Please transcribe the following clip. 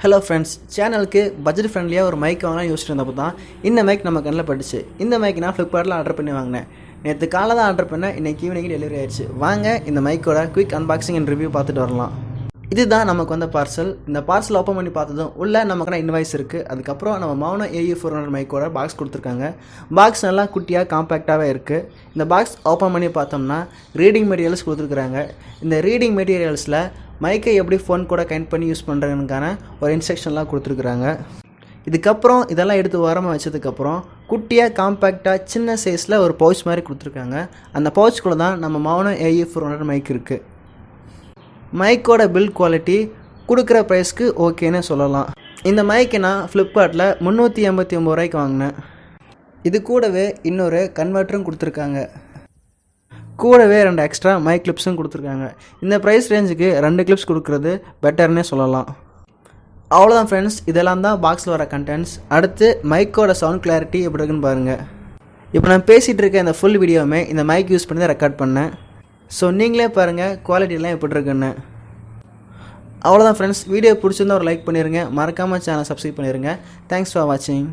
Hello friends, சேனலுக்கு budget ஃப்ரெண்ட்லியாக ஒரு மைக் வாங்கலாம் யோசிச்சுட்டு இருந்தப்போ தான் இந்த மைக் நம்ம கண்ணில் பட்டுச்சு. இந்த மைக் நான் ஃப்ளிப்கார்ட்டில் ஆர்டர் பண்ணி வாங்கினேன். நேற்று காலை தான் ஆர்டர் பண்ணேன், இன்றைக்கி ஈவினிங் டெலிவரி ஆயிடுச்சு. வாங்க இந்த மைக்கோட குயிக் அன்பாக்சிங் அண்ட் ரிவ்யூ பார்த்துட்டு வரலாம். இதுதான் நமக்கு வந்த பார்சல். இந்த பார்சல் ஓப்பன் பண்ணி பார்த்ததும் உள்ளே நமக்கான இன்வாய்ஸ் இருக்குது. அதுக்கப்புறம் நம்ம Maono AE400 மைக்கோட பாக்ஸ் கொடுத்துருக்காங்க. பாக்ஸ் நல்லா குட்டியாக காம்பேக்டாகவே இருக்குது. இந்த பாக்ஸ் ஓப்பன் பண்ணி பார்த்தோம்னா ரீடிங் மெட்டீரியல்ஸ் கொடுத்துருக்குறாங்க. இந்த ரீடிங் மெட்டீரியல்ஸில் மைக்கை எப்படி ஃபோன் கூட கனெக்ட் பண்ணி யூஸ் பண்ணுறதுக்கான ஒரு இன்ஸ்ட்ரக்ஷன்லாம் கொடுத்துருக்குறாங்க. இதுக்கப்புறம் இதெல்லாம் எடுத்து ஓரமாக வச்சதுக்கப்புறம் குட்டியாக காம்பேக்டாக சின்ன சைஸில் ஒரு பவுச் மாதிரி கொடுத்துருக்காங்க. அந்த பவுச்சுக்குள்ளே தான் நம்ம Maono AE400 மைக் இருக்குது. மைக்கோட பில்ட் குவாலிட்டி கொடுக்குற ப்ரைஸ்க்கு ஓகேன்னு சொல்லலாம். இந்த மைக்கை நான் ஃப்ளிப்கார்ட்டில் 389 ரூபாய்க்கு வாங்கினேன். இது கூடவே இன்னொரு கன்வெர்ட்டரும் கொடுத்துருக்காங்க. கூடவே 2 எக்ஸ்ட்ரா மைக் கிளிப்ஸும் கொடுத்துருக்காங்க. இந்த ப்ரைஸ் ரேஞ்சுக்கு 2 கிளிப்ஸ் கொடுக்குறது பெட்டர்னே சொல்லலாம். அவ்வளோதான் ஃப்ரெண்ட்ஸ், இதெல்லாம் தான் பாக்ஸில் வர கண்டென்ட்ஸ். அடுத்து மைக்கோட சவுண்ட் கிளாரிட்டி எப்படி இருக்குன்னு பாருங்கள். இப்போ நான் பேசிகிட்டு இருக்க இந்த ஃபுல் வீடியோவுமே இந்த மைக் யூஸ் பண்ணி தான் ரெக்கார்ட் பண்ணேன். ஸோ நீங்களே பாருங்கள் குவாலிட்டிலாம் எப்படி இருக்குன்னு. அவ்வளோதான் ஃப்ரெண்ட்ஸ், வீடியோ பிடிச்சிருந்தா ஒரு லைக் பண்ணிடுங்க. மறக்காமல் சேனல் சப்ஸ்கிரைப் பண்ணிடுங்க. தேங்க்ஸ் ஃபார் வாட்சிங்.